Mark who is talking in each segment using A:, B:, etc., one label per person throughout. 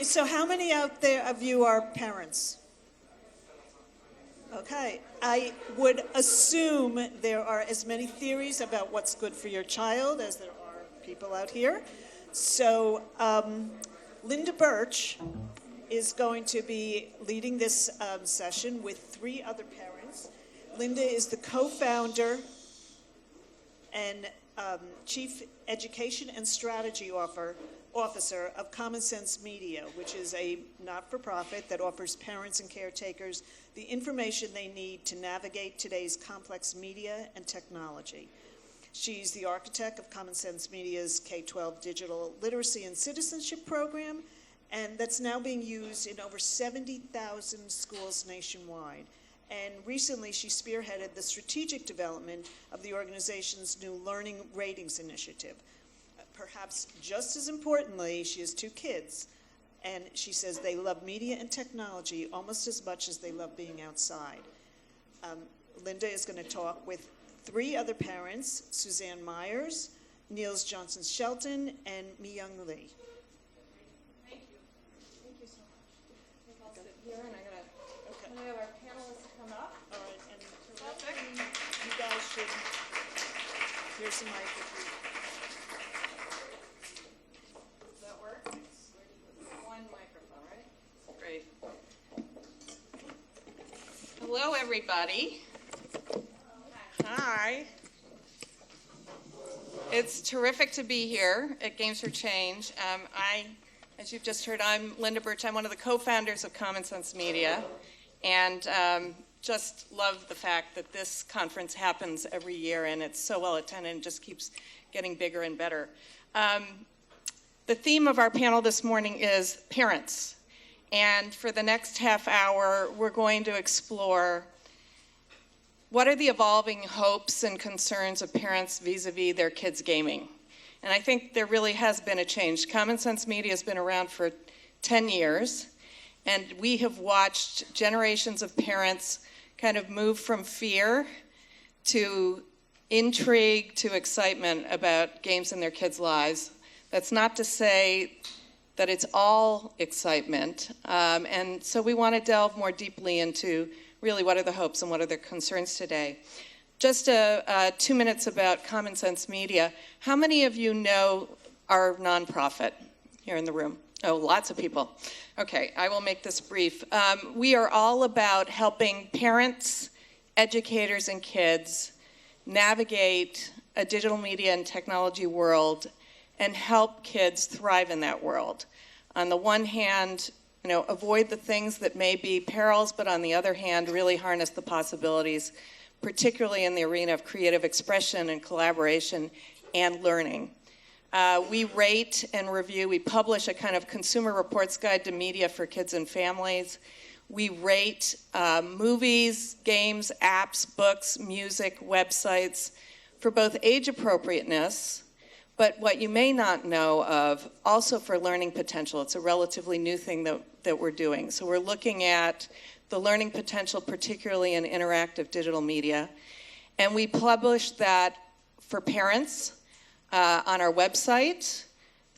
A: Okay, so how many out there of you are parents? Okay, I would assume there are as many theories about what's good for your child as there are people out here. So Linda Burch is going to be leading this session with 3 other parents. Linda is the co-founder and Chief Education and Strategy Officer of Common Sense Media, which is a not-for-profit that offers parents and caretakers the information they need to navigate today's complex media and technology. She's the architect of Common Sense Media's K-12 digital literacy and citizenship program, and that's now being used in over 70,000 schools nationwide. And recently, she spearheaded the strategic development of the organization's new Learning Ratings Initiative. Perhaps just as importantly, she has 2 kids, and she says they love media and technology almost as much as they love being outside. Linda is going to talk with 3 other parents, Suzanne Myers, Niels Johnson-Shelton, and Mi-Young Lee.
B: Thank you. Thank you so much. I'll sit here, and I'm going to have our panelists come up.
A: All right, and you guys should, here's the mic if you.
B: Does that work? One microphone, right? Great. Hello, everybody. Hi. It's terrific to be here at Games for Change. As you've just heard, I'm Linda Burch. I'm one of the co-founders of Common Sense Media, and just love the fact that this conference happens every year, and it's so well attended and just keeps getting bigger and better. The theme of our panel this morning is parents, and for the next half hour, we're going to explore what are the evolving hopes and concerns of parents vis-a-vis their kids' gaming. And I think there really has been a change. Common Sense Media has been around for 10 years, and we have watched generations of parents kind of move from fear to intrigue to excitement about games in their kids' lives. That's not to say that it's all excitement. And so we want to delve more deeply into really what are the hopes and what are the concerns today. Just 2 minutes about Common Sense Media. How many of you know our nonprofit here in the room? Oh, lots of people. Okay, I will make this brief. We are all about helping parents, educators, and kids navigate a digital media and technology world and help kids thrive in that world. On the one hand, avoid the things that may be perils, but on the other hand, really harness the possibilities, particularly in the arena of creative expression and collaboration and learning. We rate and review. We publish a kind of consumer reports guide to media for kids and families. We rate movies, games, apps, books, music, websites for both age appropriateness, but what you may not know of, also for learning potential. It's a relatively new thing that we're doing. So we're looking at the learning potential, particularly in interactive digital media. And we publish that for parents on our website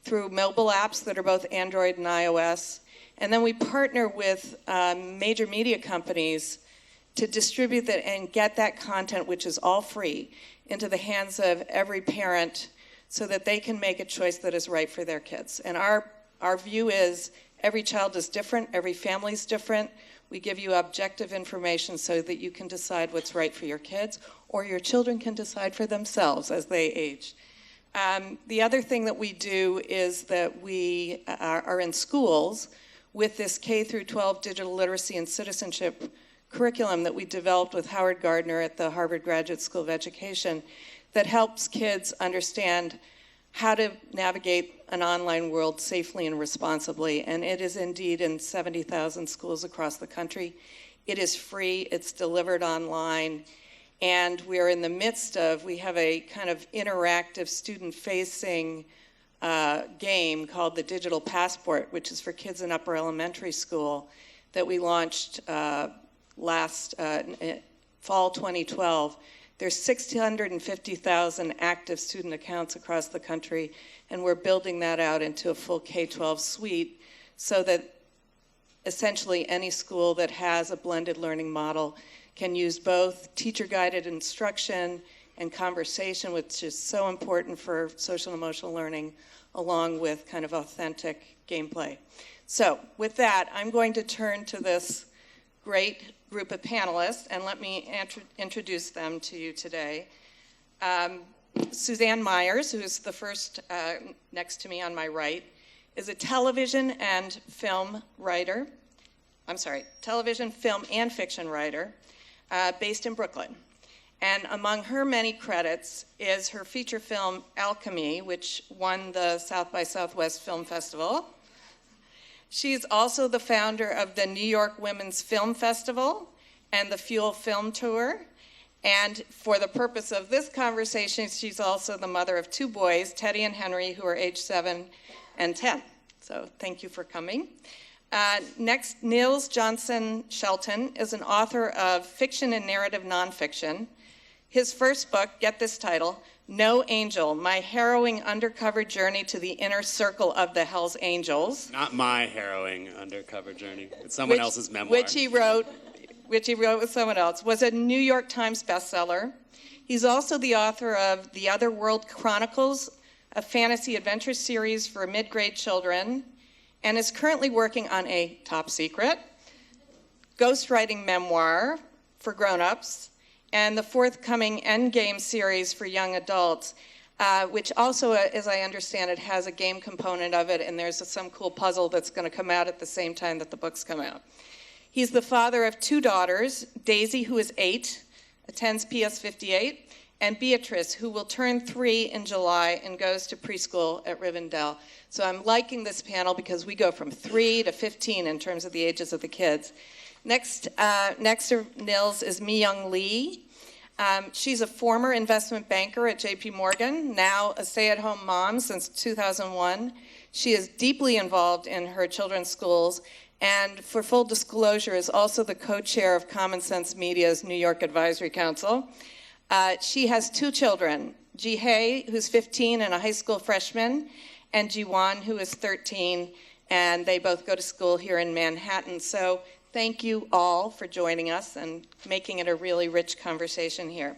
B: through mobile apps that are both Android and iOS. And then we partner with major media companies to distribute that and get that content, which is all free, into the hands of every parent so that they can make a choice that is right for their kids. And our view is every child is different, every family is different. We give you objective information so that you can decide what's right for your kids, or your children can decide for themselves as they age. The other thing that we do is that we are in schools with this K through 12 digital literacy and citizenship curriculum that we developed with Howard Gardner at the Harvard Graduate School of Education that helps kids understand how to navigate an online world safely and responsibly. And it is indeed in 70,000 schools across the country. It is free, it's delivered online, and we're in the midst of, we have a kind of interactive student-facing game called the Digital Passport, which is for kids in upper elementary school, that we launched last fall 2012. There's 650,000 active student accounts across the country, and we're building that out into a full K-12 suite so that essentially any school that has a blended learning model can use both teacher-guided instruction and conversation, which is so important for social and emotional learning, along with kind of authentic gameplay. So with that, I'm going to turn to this great group of panelists, and let me introduce them to you today. Suzanne Myers, who's the first next to me on my right, is a television, film, and fiction writer based in Brooklyn. And among her many credits is her feature film, Alchemy, which won the South by Southwest Film Festival. She's also the founder of the New York Women's Film Festival and the Fuel Film Tour. And for the purpose of this conversation, she's also the mother of 2 boys, Teddy and Henry, who are age 7 and 10. So thank you for coming. Next, Nils Johnson-Shelton is an author of fiction and narrative nonfiction. His first book, get this title, No Angel, My Harrowing Undercover Journey to the Inner Circle of the Hell's Angels.
C: Not my harrowing undercover journey. It's someone else's memoir.
B: Which he wrote with someone else, was a New York Times bestseller. He's also the author of The Otherworld Chronicles, a fantasy adventure series for mid-grade children, and is currently working on a top secret ghostwriting memoir for grown-ups, and the forthcoming Endgame series for young adults, which also, as I understand it, has a game component of it, and there's some cool puzzle that's going to come out at the same time that the books come out. He's the father of 2 daughters, Daisy, who is 8, attends PS 58, and Beatrice, who will turn 3 in July and goes to preschool at Rivendell. So I'm liking this panel because we go from 3 to 15 in terms of the ages of the kids. Next to Nils is Mi-Young Lee. She's a former investment banker at JP Morgan, now a stay-at-home mom since 2001. She is deeply involved in her children's schools, and for full disclosure, is also the co-chair of Common Sense Media's New York Advisory Council. She has 2 children, Ji-Hae, who's 15 and a high school freshman, and Ji-Won, who is 13, and they both go to school here in Manhattan. So thank you all for joining us and making it a really rich conversation here.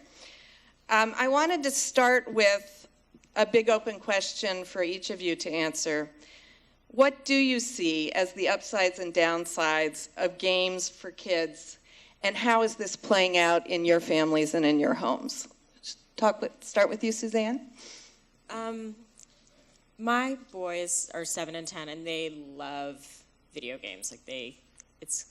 B: I wanted to start with a big open question for each of you to answer. What do you see as the upsides and downsides of games for kids, and how is this playing out in your families and in your homes? Start with you, Suzanne.
D: My boys are 7 and 10, and they love video games. It's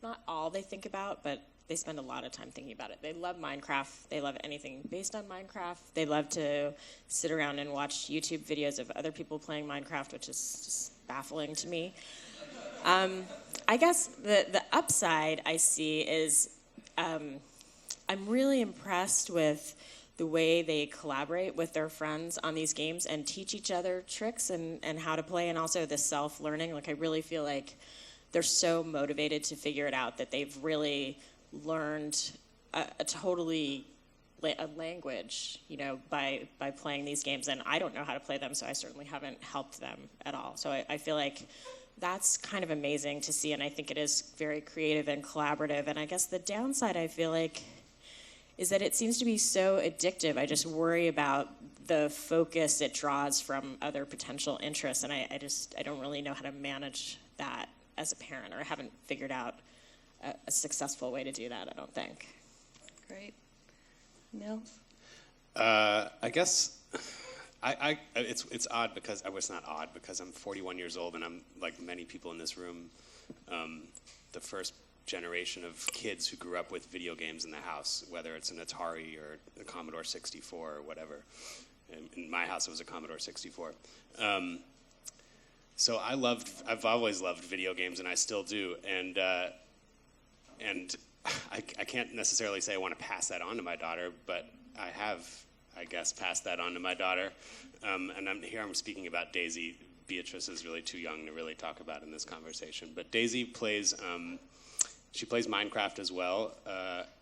D: not all they think about, but they spend a lot of time thinking about it. They love Minecraft. They love anything based on Minecraft. They love to sit around and watch YouTube videos of other people playing Minecraft, which is just baffling to me. I guess the upside I see is I'm really impressed with the way they collaborate with their friends on these games and teach each other tricks and how to play, and also the self-learning. I really feel like they're so motivated to figure it out that they've really learned a language, by playing these games. And I don't know how to play them, so I certainly haven't helped them at all. So I feel like that's kind of amazing to see, and I think it is very creative and collaborative. And I guess the downside, I feel like, is that it seems to be so addictive. I just worry about the focus it draws from other potential interests, and I don't really know how to manage that as a parent, or I haven't figured out a successful way to do that, I don't think.
B: Great. Nils?
C: I guess it's odd because it's not odd because I'm 41 years old and I'm, like many people in this room, the first generation of kids who grew up with video games in the house, whether it's an Atari or a Commodore 64 or whatever. In my house, it was a Commodore 64. So I've always loved video games, and I still do. And I can't necessarily say I want to pass that on to my daughter, but I have, I guess, passed that on to my daughter. And I'm speaking about Daisy. Beatrice is really too young to really talk about in this conversation. But Daisy plays, she plays Minecraft as well.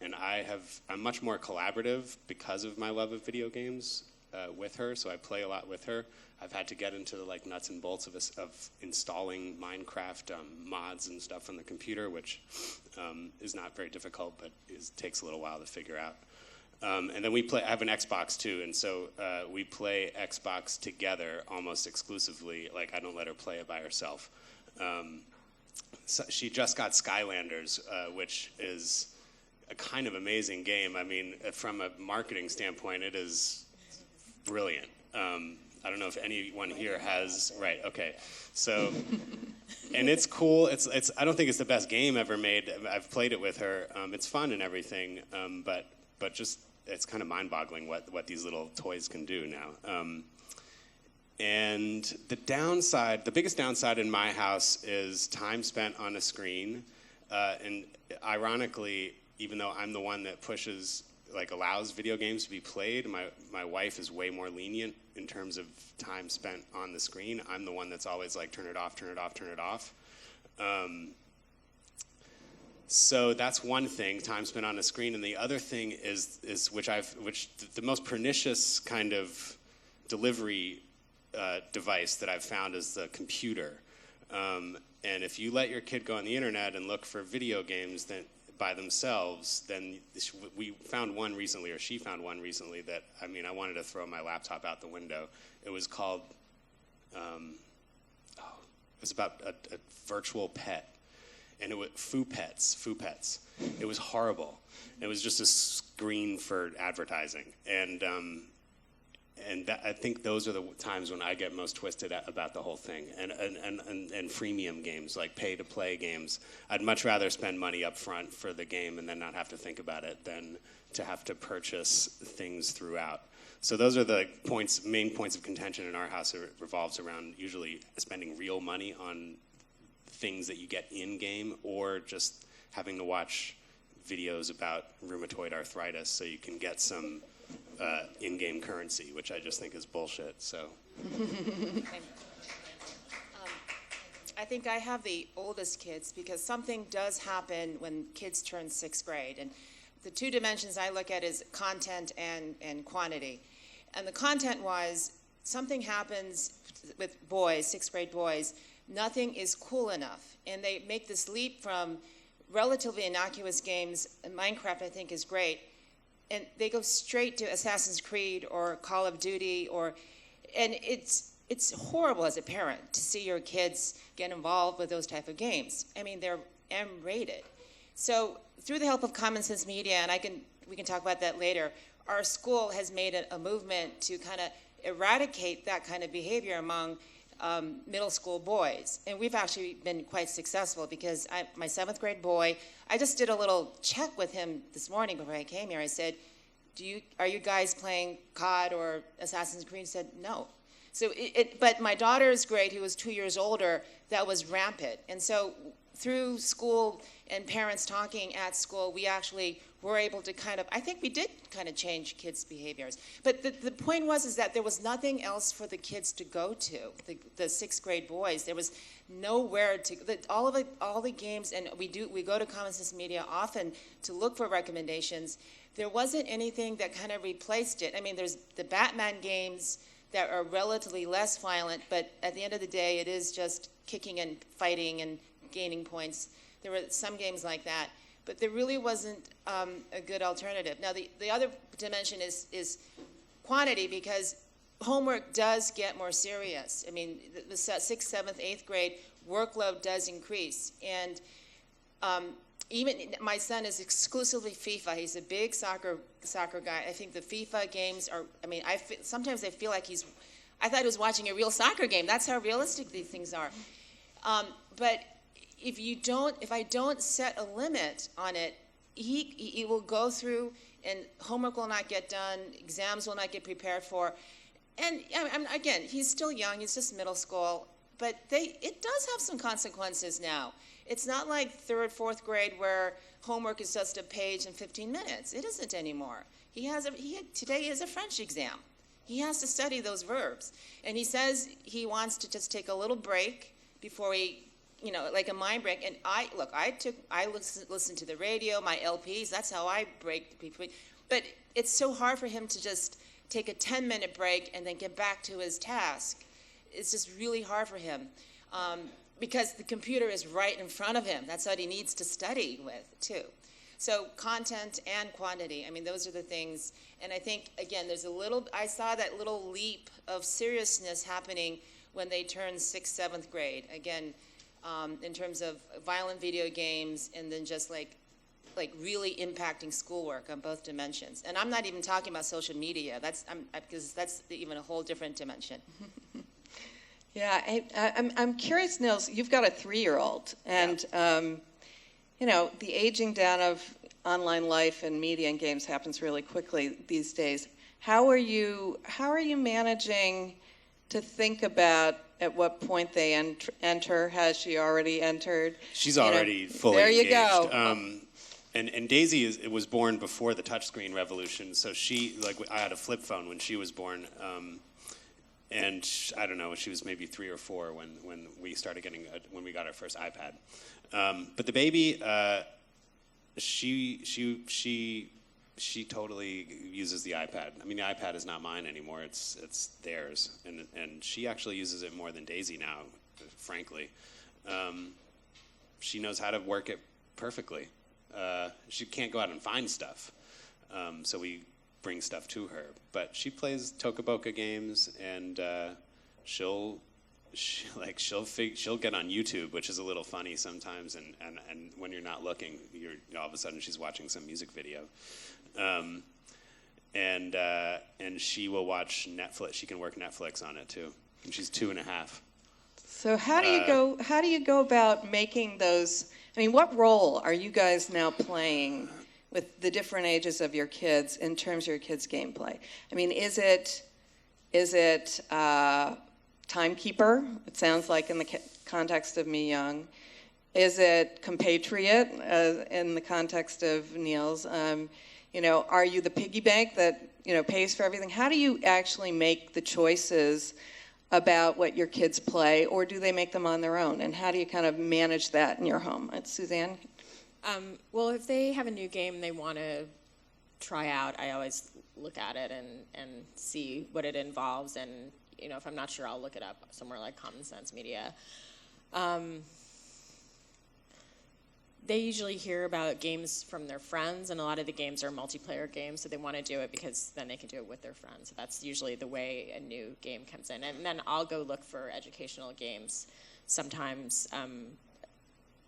C: And I'm much more collaborative because of my love of video games. with her, so I play a lot with her. I've had to get into the like nuts and bolts of installing Minecraft mods and stuff on the computer, which is not very difficult, but takes a little while to figure out. And then I have an Xbox too, and so we play Xbox together almost exclusively. Like, I don't let her play it by herself. So she just got Skylanders, which is a kind of amazing game. I mean, from a marketing standpoint, it is brilliant. I don't know if anyone here has, right, okay. So, and it's cool. I don't think it's the best game ever made. I've played it with her. It's fun and everything, but just, it's kind of mind-boggling what these little toys can do now. And the biggest downside in my house is time spent on a screen. And ironically, even though I'm the one that allows video games to be played, my wife is way more lenient in terms of time spent on the screen. I'm the one that's always like, turn it off, turn it off, turn it off. So that's one thing, time spent on a screen. And the other thing is the most pernicious kind of delivery device that I've found is the computer. And if you let your kid go on the internet and look for video games by themselves, then we found one recently, or she found one recently that, I mean, I wanted to throw my laptop out the window. It was called, it was about a virtual pet. And it was Foo Pets. It was horrible. It was just a screen for advertising. And I think those are the times when I get most twisted about the whole thing. And freemium games, like pay-to-play games. I'd much rather spend money up front for the game and then not have to think about it than to have to purchase things throughout. So those are the main points of contention in our house. It revolves around usually spending real money on things that you get in-game, or just having to watch videos about rheumatoid arthritis so you can get some in-game currency, which I just think is bullshit. So,
E: I think I have the oldest kids because something does happen when kids turn 6th grade. And the two dimensions I look at is content and quantity. And the content-wise, something happens with boys, 6th grade boys, nothing is cool enough. And they make this leap from relatively innocuous games, and Minecraft I think is great, and they go straight to Assassin's Creed or Call of Duty, and it's horrible as a parent to see your kids get involved with those type of games. I mean, they're M-rated. So through the help of Common Sense Media, and we can talk about that later, our school has made a movement to kind of eradicate that kind of behavior among middle school boys. And we've actually been quite successful because my 7th grade boy, I just did a little check with him this morning before I came here. I said, are you guys playing COD or Assassin's Creed? He said, no. So but my daughter's grade, who was 2 years older, that was rampant. And so through school and parents talking at school, we actually were able to I think we did kind of change kids' behaviors. But the point is that there was nothing else for the kids to go to, the 6th grade boys. There was nowhere to, all the games, and we go to Common Sense Media often to look for recommendations. There wasn't anything that kind of replaced it. I mean, there's the Batman games that are relatively less violent, but at the end of the day, it is just kicking and fighting and gaining points. There were some games like that, but there really wasn't a good alternative. Now, the other dimension is quantity, because homework does get more serious. I mean, the 6th, 7th, 8th grade workload does increase. And even my son is exclusively FIFA. He's a big soccer guy. I think the FIFA games are, I mean, sometimes I feel like I thought he was watching a real soccer game. That's how realistic these things are. But if I don't set a limit on it, he will go through and homework will not get done, exams will not get prepared for. And again, he's still young, he's just middle school, but it does have some consequences now. It's not like 3rd, 4th grade where homework is just a page in 15 minutes. It isn't anymore. Today is a French exam. He has to study those verbs. And he says he wants to just take a little break before he, like a mind break. And I listened to the radio, my LPs, that's how I break between. But it's so hard for him to just take a 10-minute break and then get back to his task. It's just really hard for him because the computer is right in front of him. That's what he needs to study with, too. So content and quantity, I mean, those are the things. And I think, again, I saw that little leap of seriousness happening when they turned 6th, 7th grade. Again, in terms of violent video games and then just like really impacting schoolwork on both dimensions. And I'm not even talking about social media. Because that's even a whole different dimension.
B: Yeah, I'm curious, Nils, you've got a 3-year-old, and the aging down of online life and media and games happens really quickly these days. How are you managing to think about at what point they enter? Has she already entered?
C: She's already fully
B: there you
C: engaged.
B: go.
C: And Daisy was born before the touchscreen revolution, so I had a flip phone when she was born. And I don't know, she was maybe 3 or 4 when we started when we got our first iPad. But the baby, she totally uses the iPad. I mean, the iPad is not mine anymore; it's theirs, and she actually uses it more than Daisy now. Frankly, she knows how to work it perfectly. She can't go out and find stuff, so we bring stuff to her. But she plays Tokaboka games, and she'll get on YouTube, which is a little funny sometimes. And when you're not looking, all of a sudden she's watching some music video. And she will watch Netflix. She can work Netflix on it too. And she's 2.5.
B: So how do you go about making those? I mean, what role are you guys now playing with the different ages of your kids in terms of your kids' gameplay? I mean, is it timekeeper? It sounds like in the context of Me Young. Is it compatriot in the context of Niels? Are you the piggy bank that pays for everything? How do you actually make the choices about what your kids play, or do they make them on their own? And how do you kind of manage that in your home? Suzanne?
D: Well, if they have a new game they want to try out, I always look at it and see what it involves. And, if I'm not sure, I'll look it up somewhere like Common Sense Media. They usually hear about games from their friends, and a lot of the games are multiplayer games, so they want to do it because then they can do it with their friends. So that's usually the way a new game comes in. And then I'll go look for educational games sometimes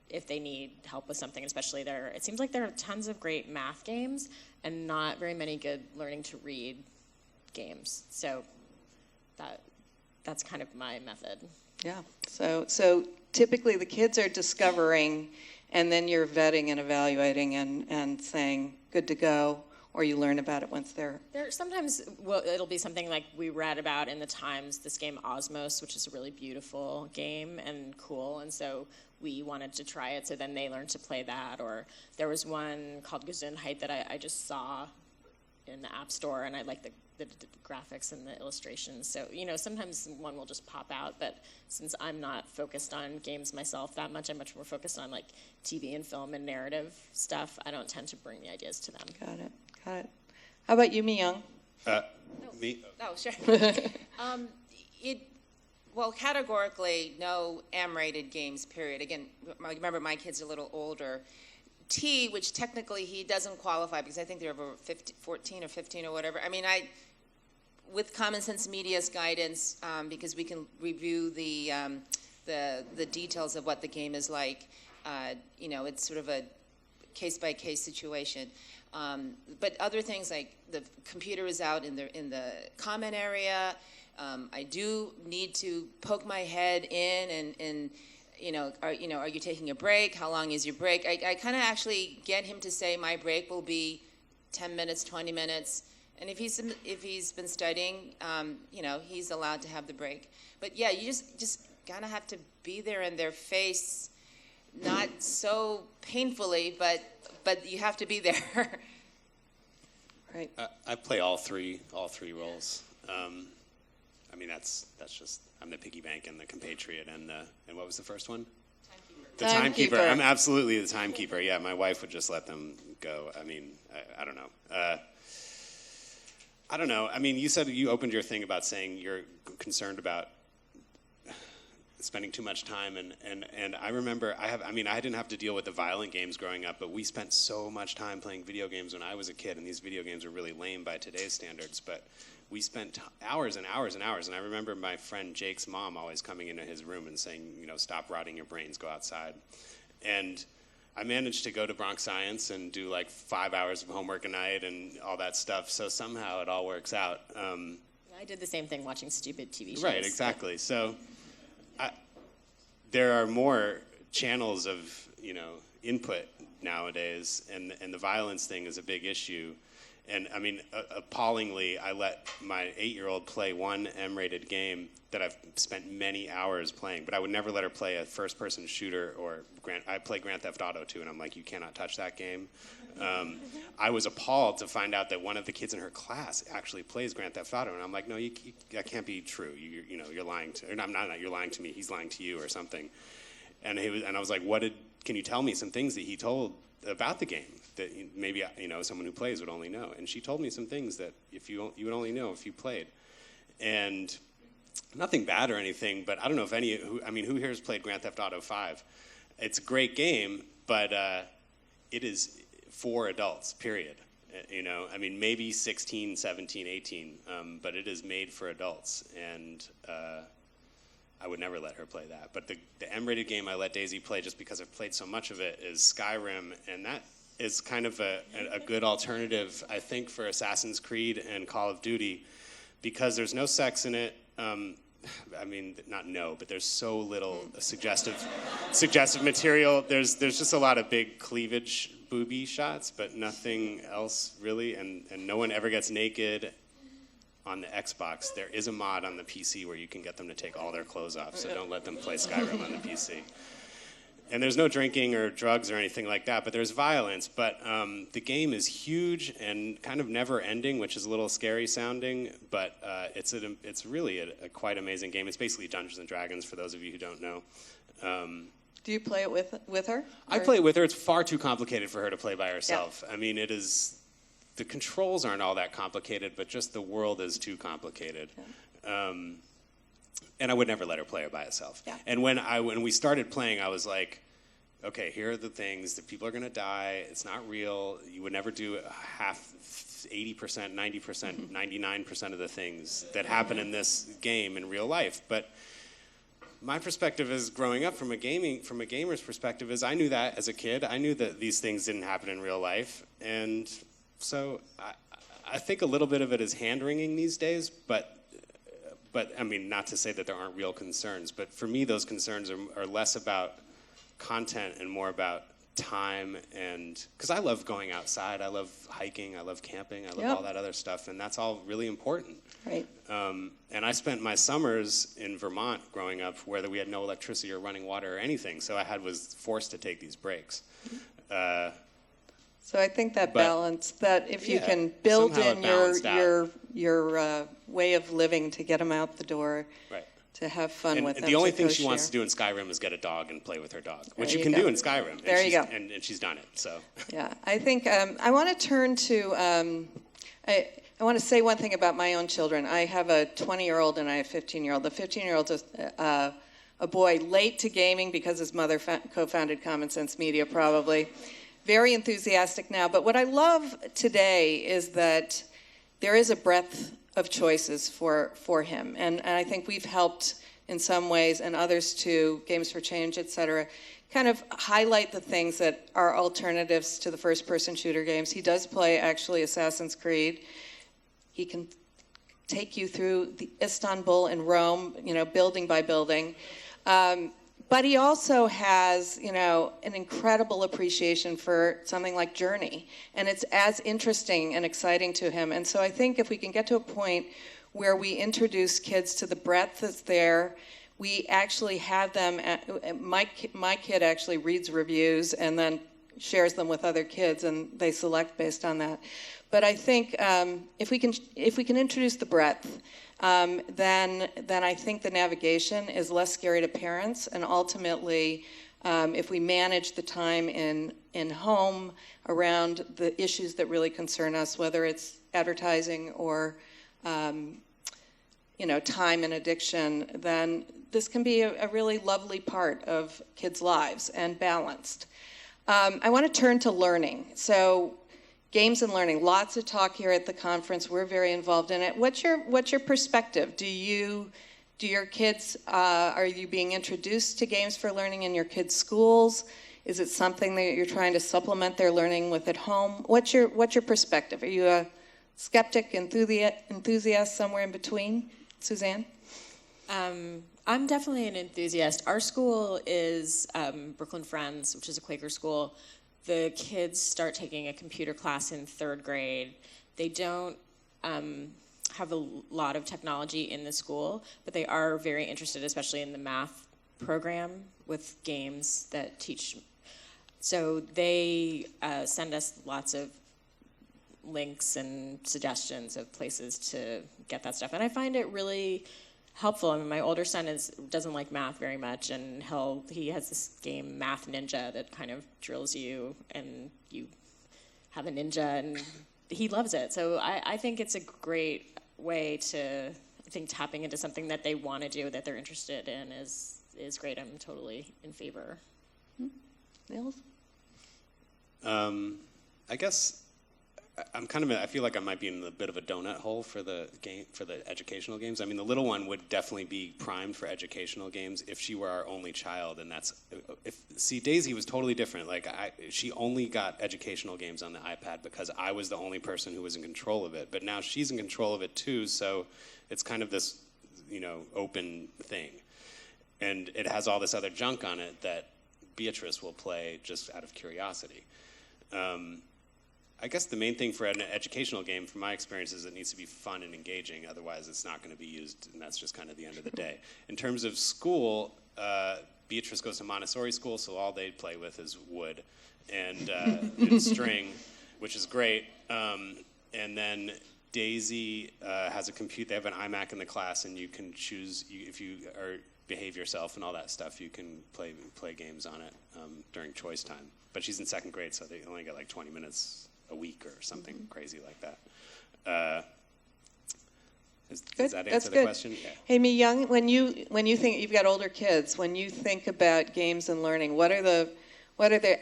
D: if they need help with something, especially it seems like there are tons of great math games and not very many good learning to read games. So that's kind of my method.
B: Yeah. So typically the kids are discovering, and then you're vetting and evaluating and saying, good to go, or you learn about it once they're...
D: Sometimes it'll be something like we read about in the Times, this game Osmos, which is a really beautiful game and cool, and so we wanted to try it, so then they learned to play that. Or there was one called Gesundheit that I just saw in the App Store, and I like the graphics and the illustrations. So, sometimes one will just pop out, but since I'm not focused on games myself that much, I'm much more focused on like TV and film and narrative stuff. I don't tend to bring the ideas to them.
B: Got it. How about you, Mi Young?
C: Me?
E: Oh, sure. Well, categorically, no M-rated games, period. Again, remember, my kid's a little older. T, which technically he doesn't qualify because I think they're over 14 or 15 or whatever. I mean, with Common Sense Media's guidance, because we can review the details of what the game is like, it's sort of a case-by-case situation. But other things like the computer is out in the common area. I do need to poke my head in and are you taking a break? How long is your break? I kind of actually get him to say my break will be 10 minutes, 20 minutes. And if he's been studying, he's allowed to have the break. But yeah, you just kind of have to be there in their face, not so painfully, but you have to be there.
B: Right.
C: I play all three roles. I mean, that's just, I'm the piggy bank and the compatriot and what was the first one? Timekeeper. The timekeeper. I'm absolutely the timekeeper. Yeah, my wife would just let them go. I mean, I don't know. I don't know. I mean, you said you opened your thing about saying you're concerned about spending too much time, and I remember I didn't have to deal with the violent games growing up, but we spent so much time playing video games when I was a kid, and these video games were really lame by today's standards, but we spent hours and hours and hours, and I remember my friend Jake's mom always coming into his room and saying, stop rotting your brains, go outside. And I managed to go to Bronx Science and do like 5 hours of homework a night and all that stuff, so somehow it all works out.
D: I did the same thing watching stupid TV shows.
C: Right, exactly. So there are more channels of, input nowadays, and the violence thing is a big issue. And I mean, appallingly, I let my 8-year-old play one M-rated game that I've spent many hours playing, but I would never let her play a first-person shooter I play Grand Theft Auto 2, and I'm like, you cannot touch that game. I was appalled to find out that one of the kids in her class actually plays Grand Theft Auto, and I'm like, no, that can't be true. You're lying to, or not, you're lying to me. He's lying to you or something. And I was like, can you tell me some things that he told about the game that maybe someone who plays would only know? And she told me some things that you would only know if you played. And nothing bad or anything, but I don't know if who here has played Grand Theft Auto 5? It's a great game, but it is for adults, period. Maybe 16, 17, 18, but it is made for adults, and I would never let her play that. But the M-rated game I let Daisy play, just because I've played so much of it, is Skyrim, and that is kind of a good alternative, I think, for Assassin's Creed and Call of Duty, because there's no sex in it. But there's so little suggestive material. There's just a lot of big cleavage booby shots, but nothing else really, and no one ever gets naked on the Xbox. There is a mod on the PC where you can get them to take all their clothes off, so don't let them play Skyrim on the PC. And there's no drinking or drugs or anything like that, but there's violence. But the game is huge and kind of never-ending, which is a little scary sounding, but it's really a quite amazing game. It's basically Dungeons & Dragons, for those of you who don't know.
B: Do you play it with her?
C: I play it with her. It's far too complicated for her to play by herself. Yeah. I mean, the controls aren't all that complicated, but just the world is too complicated. Yeah. And I would never let her play it by herself. Yeah. And when we started playing, I was like, okay, here are the things that people are going to die. It's not real. You would never do half, 80%, 90%, 99% of the things that happen in this game in real life. But my perspective is, growing up from a gamer's perspective, is I knew that as a kid. I knew that these things didn't happen in real life. And so I think a little bit of it is hand-wringing these days, but I mean, not to say that there aren't real concerns, but for me, those concerns are less about content and more about time, and because I love going outside, I love hiking, I love camping, I love all that other stuff, and that's all really important. Right. And I spent my summers in Vermont growing up, where we had no electricity or running water or anything, so I was forced to take these breaks.
B: So I think that balance, that if you can build in your way of living to get them out the door, right, to have fun with them.
C: The only thing she wants to do in Skyrim is get a dog and play with her dog, which you can do in Skyrim.
B: There you go.
C: And she's done it. So.
B: Yeah, I think I want to turn to. I want to say one thing about my own children. I have a 20-year-old and I have a 15-year-old. The 15-year-old is a boy late to gaming because his mother co-founded Common Sense Media, probably. Very enthusiastic now. But what I love today is that there is a breadth of choices for him. And I think we've helped in some ways, and others too, Games for Change, et cetera, kind of highlight the things that are alternatives to the first-person shooter games. He does play, actually, Assassin's Creed. He can take you through the Istanbul and Rome, building by building. But he also has, an incredible appreciation for something like Journey. And it's as interesting and exciting to him. And so I think if we can get to a point where we introduce kids to the breadth that's there, we actually have them, my kid actually reads reviews and then shares them with other kids, and they select based on that. But I think if we can introduce the breadth, then I think the navigation is less scary to parents, and ultimately, if we manage the time in home around the issues that really concern us, whether it's advertising or time and addiction, then this can be a really lovely part of kids' lives and balanced. I want to turn to learning. So games and learning, lots of talk here at the conference. We're very involved in it. What's your perspective? Do your kids, are you being introduced to games for learning in your kids' schools? Is it something that you're trying to supplement their learning with at home? What's your perspective? Are you a skeptic, enthusiast, somewhere in between? Suzanne?
D: I'm definitely an enthusiast. Our school is Brooklyn Friends, which is a Quaker school. The kids start taking a computer class in 3rd grade. They don't have a lot of technology in the school, but they are very interested, especially in the math program with games that teach. So they send us lots of links and suggestions of places to get that stuff. And I find it really helpful. I mean, my older son doesn't like math very much, and he has this game, Math Ninja, that kind of drills you, and you have a ninja, and he loves it. So I think it's a great way to, I think tapping into something that they want to do, that they're interested in, is great. I'm totally in favor.
B: Nils?
C: I guess I feel like I might be in a bit of a donut hole for the educational games. I mean, the little one would definitely be primed for educational games if she were our only child, and Daisy was totally different. Like she only got educational games on the iPad because I was the only person who was in control of it. But now she's in control of it too, so it's kind of this, open thing, and it has all this other junk on it that Beatrice will play just out of curiosity. I guess the main thing for an educational game, from my experience, is it needs to be fun and engaging. Otherwise, it's not going to be used, and that's just kind of the end of the day. In terms of school, Beatrice goes to Montessori school, so all they play with is wood and string, which is great. And then Daisy has a computer. They have an iMac in the class, and you can choose if you behave yourself and all that stuff. You can play games on it during choice time. But she's in 2nd grade, so they only get like 20 minutes a week or something crazy like that. Does that answer the question? Yeah.
B: Hey, Mi Young, when you think, you've got older kids, when you think about games and learning, what are the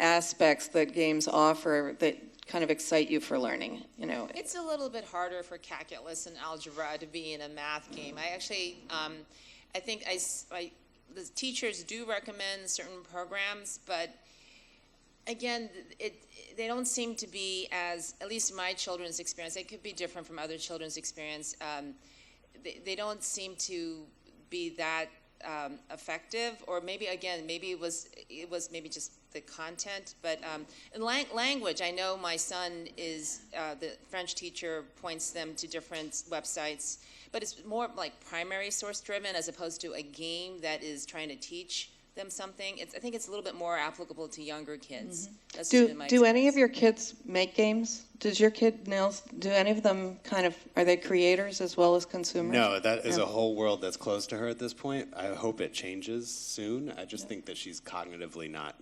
B: aspects that games offer that kind of excite you for learning?
E: It's a little bit harder for calculus and algebra to be in a math game. I actually, I think the teachers do recommend certain programs, but again, they don't seem to be at least my children's experience, it could be different from other children's experience, they don't seem to be that effective, or maybe it was maybe just the content, but in language, I know my son is, the French teacher points them to different websites, but it's more like primary source driven as opposed to a game that is trying to teach them something. I think it's a little bit more applicable to younger kids.
B: Mm-hmm.
E: That's just been my
B: do any
E: experience.
B: of your kids make games? Does your kid, Nils, do any of them are they creators as well as consumers?
C: No, that is a whole world that's closed to her at this point. I hope it changes soon. I just think that she's cognitively not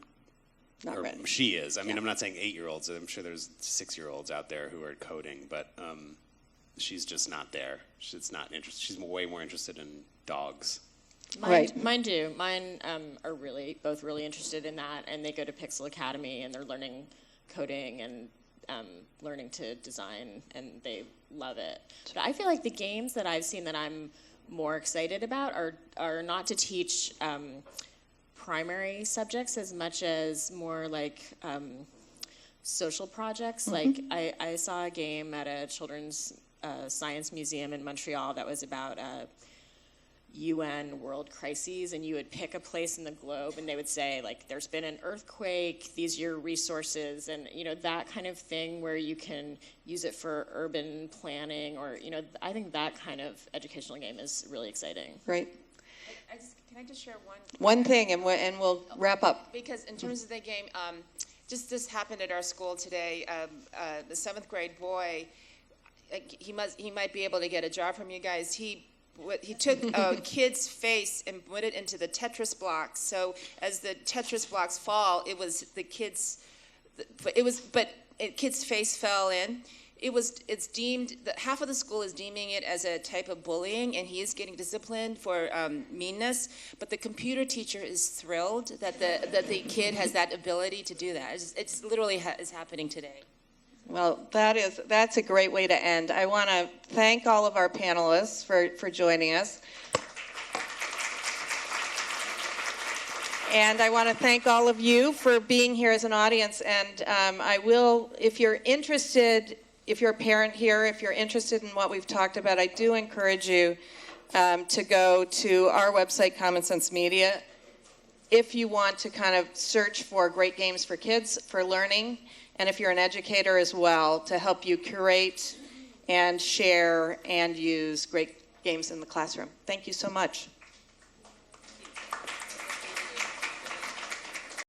B: ready.
C: She is. I mean, I'm not saying 8-year-olds. I'm sure there's 6-year-olds out there who are coding, but she's just not there. She's not interested. She's way more interested in dogs.
D: Mine do. Mine are both really interested in that, and they go to Pixel Academy, and they're learning coding and learning to design, and they love it. But I feel like the games that I've seen that I'm more excited about are not to teach primary subjects as much as more like social projects. Mm-hmm. Like I saw a game at a children's science museum in Montreal that was about UN world crises, and you would pick a place in the globe, and they would say, like, there's been an earthquake, these are your resources, and, that kind of thing where you can use it for urban planning, or, I think that kind of educational game is really exciting.
B: Right.
E: Can I just share
B: one thing, and we'll wrap up.
E: Because in terms of the game, just this happened at our school today. The 7th grade boy, he might be able to get a job from you guys. He took a kid's face and put it into the Tetris blocks. So as the Tetris blocks fall, kid's face fell in. it's deemed that half of the school is deeming it as a type of bullying, and he is getting disciplined for meanness. But the computer teacher is thrilled that the kid has that ability to do that. It's literally is happening today.
B: Well, that's a great way to end. I want to thank all of our panelists for joining us. And I want to thank all of you for being here as an audience. And I will, if you're interested, if you're a parent here, if you're interested in what we've talked about, I do encourage you to go to our website, Common Sense Media, if you want to kind of search for great games for kids, for learning, and if you're an educator as well, to help you curate and share and use great games in the classroom. Thank you so much.